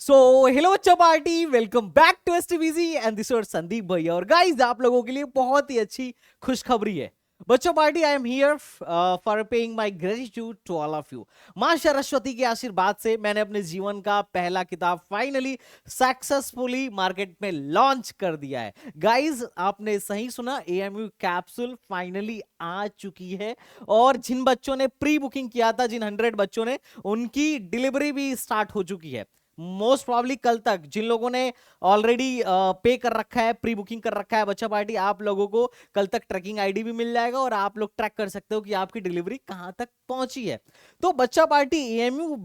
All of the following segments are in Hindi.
सो हेलो बच्चा party, welcome back to STBG and this is Sandeep भैया। और गाइस, आप लोगों के लिए बहुत ही अच्छी खुशखबरी है। बच्चों party, I am here for paying my gratitude to all of you. मां सरस्वती के आशीर्वाद से मैंने अपने जीवन का पहला किताब फाइनली सक्सेसफुली मार्केट में लॉन्च कर दिया है। गाइस, आपने सही सुना, एएमयू कैप्सूल फाइनली आ चुकी है। और जिन बच्चों ने प्री बुकिंग किया था, जिन 100 बच्चों ने, उनकी डिलीवरी भी स्टार्ट हो चुकी है। मोस्ट प्रॉब्ली कल तक। जिन लोगों ने ऑलरेडी पे कर रखा है, प्री बुकिंग कर रखा है बच्चा पार्टी, आप लोगों को कल तक ट्रैकिंग आईडी भी मिल जाएगा और आप लोग ट्रैक कर सकते हो कि आपकी डिलीवरी कहां तक पहुंची है। तो बच्चा पार्टी, एएमयू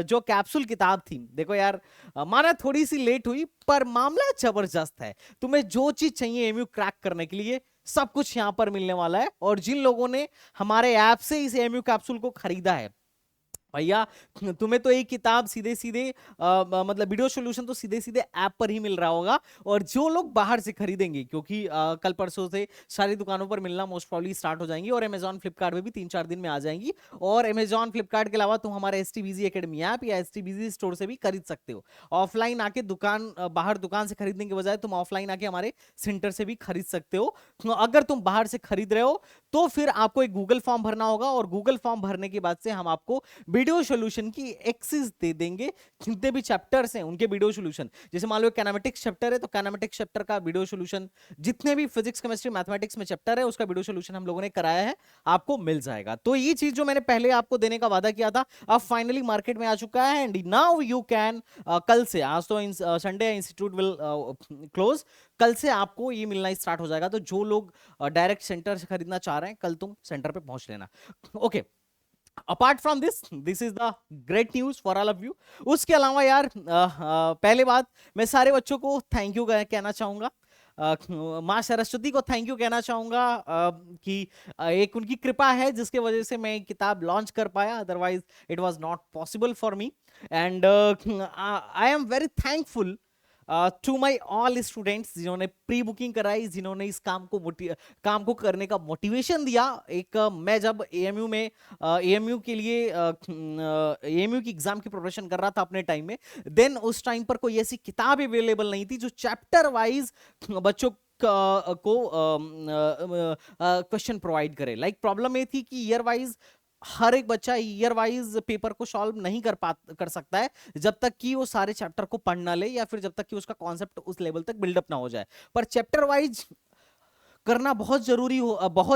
जो कैप्सूल किताब थी, देखो यार, माना थोड़ी सी लेट हुई पर मामला जबरदस्त है। तुम्हें जो चीज चाहिए एएमयू क्रैक करने के लिए, सब कुछ यहां पर मिलने वाला है। और जिन लोगों ने हमारे ऐप से इस एएमयू कैप्सूल को खरीदा है भैया, तुम्हें तो एक किताब सीधे सीधे मतलब वीडियो सॉल्यूशन तो सीधे सीधे ऐप पर ही मिल रहा होगा। और जो लोग बाहर से खरीदेंगे, क्योंकि कल परसों से सारी दुकानों पर मिलना मोस्ट प्रॉब्ली स्टार्ट हो जाएंगी और अमेजॉन फ्लिपकार्ट में भी 3-4 दिन में आ जाएंगी। और अमेजॉन फ्लिपकार्ट के अलावा तुम हमारे एसटीबीजी एकेडमी ऐप या एसटीबीजी स्टोर से भी खरीद सकते हो। ऑफलाइन आके दुकान बाहर दुकान से खरीदने के बजाय तुम ऑफलाइन आके हमारे सेंटर से भी खरीद सकते हो। अगर तुम बाहर से खरीद रहे हो तो फिर आपको एक गूगल फॉर्म भरना होगा, और गूगल फॉर्म भरने के बाद से हम आपको वीडियो सॉल्यूशन की एक्सेस दे देंगे। जितने भी चैप्टर्स हैं उनके वीडियो सॉल्यूशन, जैसे मान लो कैनामेटिक्स चैप्टर है तो कैनामेटिक्स चैप्टर का वीडियो सॉल्यूशन, जितने भी फिजिक्स केमिस्ट्री मैथमेटिक्स में चैप्टर है उसका वीडियो सॉल्यूशन हम लोगों ने कराया है, आपको मिल जाएगा। तो ये चीज जो मैंने पहले आपको देने का वादा किया था, अब फाइनली मार्केट में आ चुका है। एंड नाउ यू कैन, कल से, आज तो संडे इंस्टीट्यूट विल क्लोज, कल से आपको ये मिलना स्टार्ट हो जाएगा। तो जो लोग डायरेक्ट सेंटर से खरीदना चाह रहे हैं, कल तुम सेंटर पे पहुंच लेना। Okay, apart from this is the great news for all of you. उसके अलावा यार, पहले बात, मैं सारे बच्चों को थैंक यू कहना चाहूंगा। माँ सरस्वती को थैंक यू कहना चाहूंगा कि एक उनकी कृपा है जिसके वजह से मैं किताब लॉन्च कर पाया, otherwise it was not possible for me. And I am very thankful to my all students जिन्होंने प्री बुकिंग कराई, जिन्होंने इस काम को करने का मोटिवेशन दिया। एक मैं जब एएमयू में एएमयू के लिए एएमयू की एग्जाम की प्रिपरेशन कर रहा था अपने टाइम में, देन उस टाइम पर कोई ऐसी किताब अवेलेबल नहीं थी जो चैप्टर वाइज बच्चों को क्वेश्चन प्रोवाइड करे। लाइक प्रॉब्लम ये थी कि ईयर वाइज हर एक बच्चा ईयर वाइज पेपर को सॉल्व नहीं कर सकता है जब तक कि वो सारे चैप्टर को पढ़ ना ले, या फिर जब तक कि उसका कॉन्सेप्ट उस लेवल तक बिल्डअप ना हो जाए। पर चैप्टर वाइज करना बहुत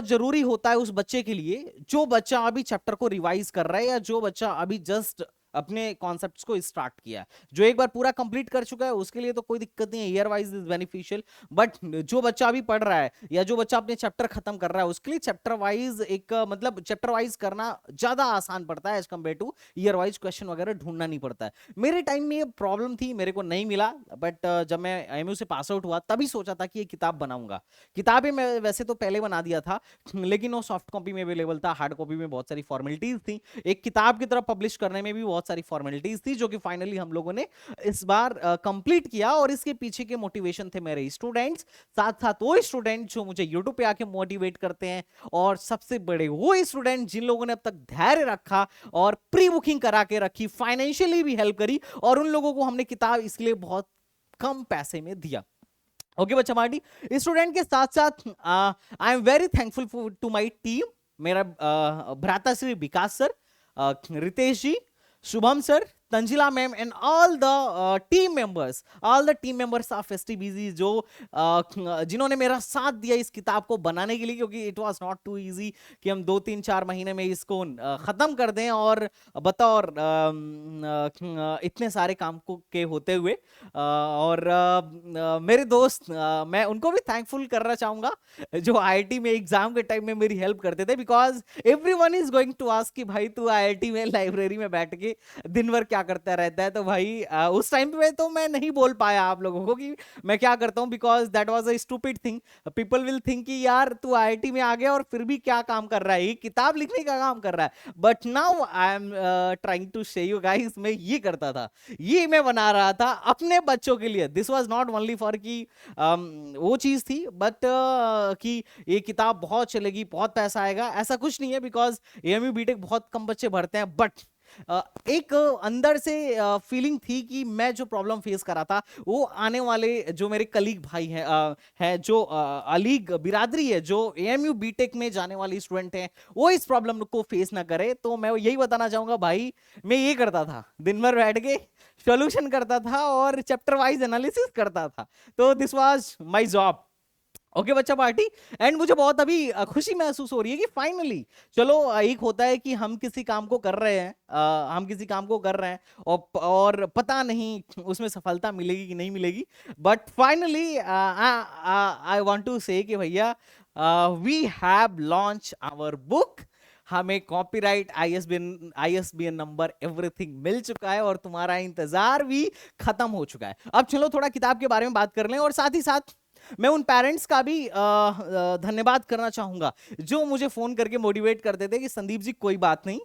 जरूरी होता है उस बच्चे के लिए जो बच्चा अभी चैप्टर को रिवाइज कर रहा है, या जो बच्चा अभी जस्ट अपने कॉन्सेप्ट्स को स्टार्ट किया है। जो एक बार पूरा कंप्लीट कर चुका है उसके लिए तो कोई दिक्कत नहीं है, year wise is beneficial. But जो बच्चा अभी पढ़ रहा है या जो बच्चा अपने चैप्टर खत्म कर रहा है, उसके लिए चैप्टर वाइज एक मतलब चैप्टर वाइज करना ज्यादा आसान पड़ता है as compare to year wise question वगैरह ढूंढना नहीं पड़ता है। मेरे टाइम में ये प्रॉब्लम थी, मेरे को नहीं मिला। बट जब मैं एमयू से पास आउट हुआ तभी सोचा था कि ये किताब बनाऊंगा। किताबें मैं वैसे तो पहले बना दिया था, लेकिन वो सॉफ्ट कॉपी में अवेलेबल था, हार्ड कॉपी में बहुत सारी फॉर्मेलिटीज थी, एक किताब की तरह पब्लिश करने में भी बहुत सारी फॉर्मेलिटीज थी, जो कि फाइनली हम लोगों ने इस बार कंप्लीट किया। और इसके पीछे के मोटिवेशन थे मेरे स्टूडेंट्स, साथ साथ वो स्टूडेंट जो मुझे यूट्यूब पे आके मोटिवेट करते हैं, और सबसे बड़े वो स्टूडेंट जिन लोगों ने अब तक धैर्य रखा और प्री बुकिंग करा के रखी, फाइनेंशियली भी हेल्प करी, और उन लोगों को हमने किताब इसलिए बहुत कम पैसे में दिया। ओके बच्चा मार्टी, स्टूडेंट के साथ साथ I am very thankful to my team. मेरा भ्राता Shri Vikas sir, Ritesh ji, Shubham sir, Tanzila ma'am and all the team members of STBG जो जिन्होंने मेरा साथ दिया इस किताब को बनाने के लिए, क्योंकि it was not too easy कि हम 2-3-4 महीने में इसको खत्म कर दें। और बतौर इतने सारे काम को के होते हुए और मेरे दोस्त, मैं उनको भी थैंकफुल करना चाहूंगा जो आईआईटी में एग्जाम के टाइम में मेरी हेल्प करते थे। Because everyone is going to ask कि भाई तू आईआईटी में लाइब्रेरी में बैठ के दिन भर क्या करता रहता है। तो भाई उस टाइम पे तो मैं नहीं बोल पाया आप लोगों को कि मैं क्या करता हूं, because that was a stupid thing. People will think कि यार तू आईआईटी में आ गया और फिर भी क्या काम कर रहा है, ये किताब लिखने का काम कर रहा है। But now I am trying to show you guys, मैं ये करता था, ये मैं बना रहा था अपने बच्चों के लिए। This was not only for कि वो चीज थी, बट कि ये किताब बहुत चलेगी, बहुत पैसा आएगा, ऐसा कुछ नहीं है। बिकॉज एएमयू बीटेक बहुत कम बच्चे भरते हैं, बट एक अंदर से फीलिंग थी कि मैं जो प्रॉब्लम फेस कर रहा था वो आने वाले जो मेरे कलीग भाई हैं जो अलीग बिरादरी है, जो एएमयू बीटेक में जाने वाली स्टूडेंट हैं, वो इस प्रॉब्लम को फेस ना करे। तो मैं यही बताना चाहूंगा भाई, मैं ये करता था, दिन भर बैठ के सॉल्यूशन करता था और चैप्टर वाइज एनालिसिस करता था। तो this was my job. Okay बच्चा पार्टी। एंड मुझे बहुत अभी खुशी महसूस हो रही है कि फाइनली चलो एक होता है कि हम किसी काम को कर रहे हैं, हम किसी काम को कर रहे हैं और पता नहीं उसमें सफलता मिलेगी कि नहीं मिलेगी, but finally I want to say कि भैया we have launch our book. हमें कॉपीराइट आईएसबीएन नंबर एवरीथिंग मिल चुका है और तुम्हारा इंतजार भी खत्म हो चुका है। अब चलो थोड़ा किताब के बारे में बात कर लें, और साथ ही साथ मैं उन पेरेंट्स का भी धन्यवाद करना चाहूंगा जो मुझे फोन करके मोटिवेट करते थे कि संदीप जी कोई बात नहीं,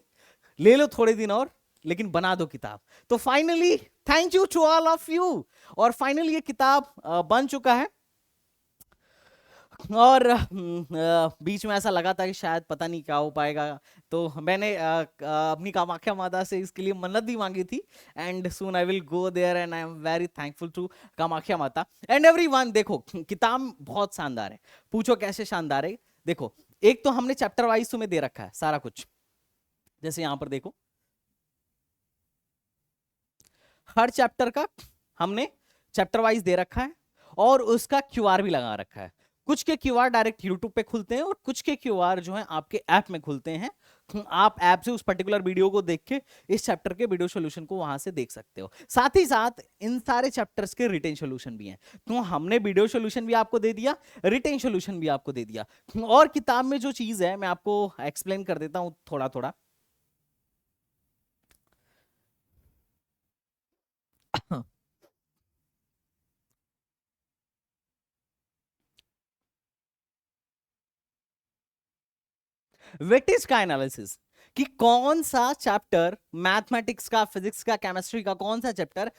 ले लो थोड़े दिन और, लेकिन बना दो किताब। तो finally thank you to all of you. और फाइनली ये किताब बन चुका है। और बीच में ऐसा लगा था कि शायद पता नहीं क्या हो पाएगा, तो मैंने अपनी कामाख्या माता से इसके लिए मन्नत भी मांगी थी। And soon I will go there and I am very thankful to Kamakhya Mata and everyone. देखो किताब बहुत शानदार है। पूछो कैसे शानदार है? देखो एक तो हमने चैप्टर वाइज तुम्हें दे रखा है सारा कुछ, जैसे यहां पर देखो हर चैप्टर का हमने चैप्टर वाइज दे रखा है और उसका क्यूआर भी लगा रखा है। कुछ के क्यूआर डायरेक्ट यूट्यूब पे खुलते हैं और कुछ के क्यूआर जो है आपके ऐप में खुलते हैं। आप ऐप से उस पर्टिकुलर वीडियो को देख के इस चैप्टर के वीडियो सॉल्यूशन को वहां से देख सकते हो। साथ ही साथ इन सारे चैप्टर्स के रिटेन सॉल्यूशन भी हैं। तो हमने वीडियो सॉल्यूशन भी आपको दे दिया, रिटेन सॉल्यूशन भी आपको दे दिया। और किताब में जो चीज है मैं आपको एक्सप्लेन कर देता हूं थोड़ा थोड़ा। वेटेज का एनालिसिस कि कौन सा चैप्टर मैथमेटिक्स का, फिजिक्स का, केमिस्ट्री का कौन सा चैप्टर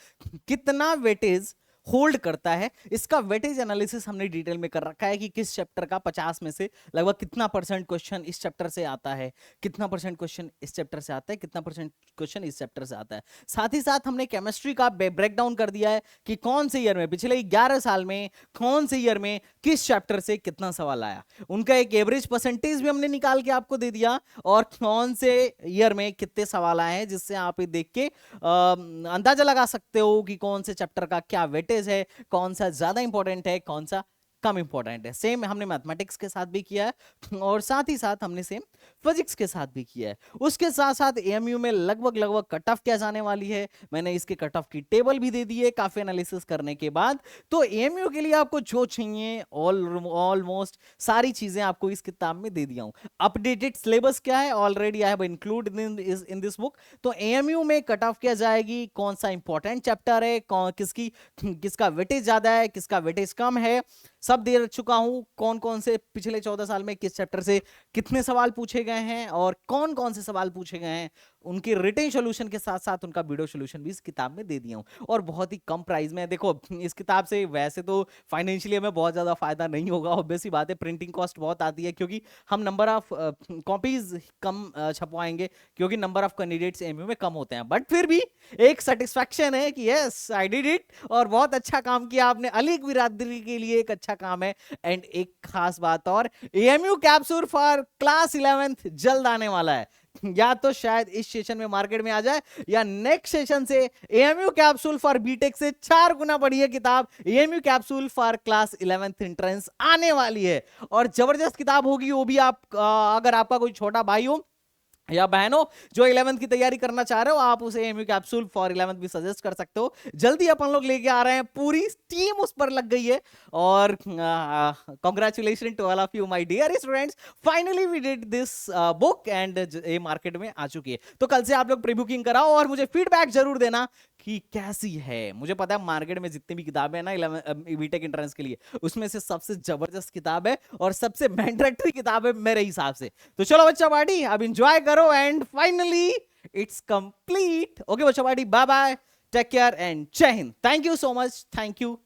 कितना वेटेज होल्ड करता है, इसका वेटेज एनालिसिस हमने डिटेल में कर रखा है कि किस चैप्टर का 50 में से लगभग कितना परसेंट क्वेश्चन इस चैप्टर से आता है, कितना परसेंट क्वेश्चन इस चैप्टर से आता है, कितना परसेंट क्वेश्चन इस चैप्टर से आता है। साथ ही साथ हमने केमिस्ट्री का ब्रेक डाउन कर दिया है कि कौन से ईयर में, पिछले 11 साल में कौन से ईयर में किस चैप्टर से कितना सवाल आया, उनका एक एवरेज परसेंटेज भी हमने निकाल के आपको दे दिया, और कौन से ईयर में कितने सवाल आए हैं, जिससे आप ये देख के अंदाजा लगा सकते हो कि कौन से चैप्टर का क्या वेटेज है, कौन सा ज्यादा इंपॉर्टेंट है, कौन सा कम इंपॉर्टेंट है। सेम हमने मैथमेटिक्स के साथ भी किया है और साथ ही साथ हमने सेम फिजिक्स के साथ भी किया है। उसके साथ साथ एएमयू में लगभग लगभग कट ऑफ क्या जाने वाली है, मैंने इसके कट ऑफ की टेबल भी दे दी है काफी एनालिसिस करने के बाद। तो एएमयू के लिए आपको जो चाहिए ऑलमोस्ट सारी चीजें आपको इस किताब में दे दिया हूं। अपडेटेड सिलेबस क्या है, already I have included in this book. तो एएमयू में कट ऑफ क्या जाएगी, कौन सा इंपॉर्टेंट चैप्टर है, किसका वेटेज ज्यादा है, किसका वेटेज कम है, सब दे चुका हूं। कौन कौन से पिछले 14 साल में किस चैप्टर से कितने सवाल पूछे गए हैं और कौन कौन से सवाल पूछे गए हैं, उनके रिटेन सॉल्यूशन के साथ साथ उनका वीडियो सॉल्यूशन भी इस किताब में दे दिया हूं और बहुत ही कम प्राइस में। देखो इस किताब से वैसे तो फाइनेंशियली हमें बहुत ज्यादा फायदा नहीं होगा, ऑब्वियस ही बात है, प्रिंटिंग कॉस्ट बहुत आती है क्योंकि हम नंबर ऑफ कॉपीज कम छपवाएंगे क्योंकि नंबर ऑफ कैंडिडेट्स एमयू में कम होते हैं। बट फिर भी एक सेटिस्फैक्शन है कि यस आई डिड इट और बहुत अच्छा काम किया आपने, अलीग बिरादरी के लिए एक अच्छा काम है। एंड एक खास बात और, AMU capsule for class 11th जल्द आने वाला है, या तो शायद इस सेशन में मार्केट में आ जाए या नेक्स्ट सेशन से एएमयू कैप्सूल फॉर बीटेक से 4 गुना बढ़िया किताब AMU capsule for class 11th entrance आने वाली है। और जबरदस्त किताब होगी वो भी। आप अगर आपका कोई छोटा भाई हो या बहनों जो 11th की तैयारी करना चाह रहे हो, आप उसे एएमयू कैप्सूल फॉर 11th भी सजेस्ट कर सकते हो। जल्दी अपन लोग लेके आ रहे हैं, पूरी टीम उस पर लग गई है। और congratulation to all of you my dear students, finally we did this book and ये मार्केट में आ चुकी है। तो कल से आप लोग प्री बुकिंग कराओ और मुझे फीडबैक जरूर देना कि कैसी है। मुझे पता है मार्केट में जितनी भी किताबें हैं ना बीटेक एंट्रेंस के लिए, उसमें से सबसे जबरदस्त किताब है और सबसे मैंडेटरी किताब है मेरे हिसाब से। तो चलो बच्चा पार्टी अब एंजॉय करो and finally it's complete. Okay बच्चा party, bye bye, take care and जय Hind. Thank you so much, thank you.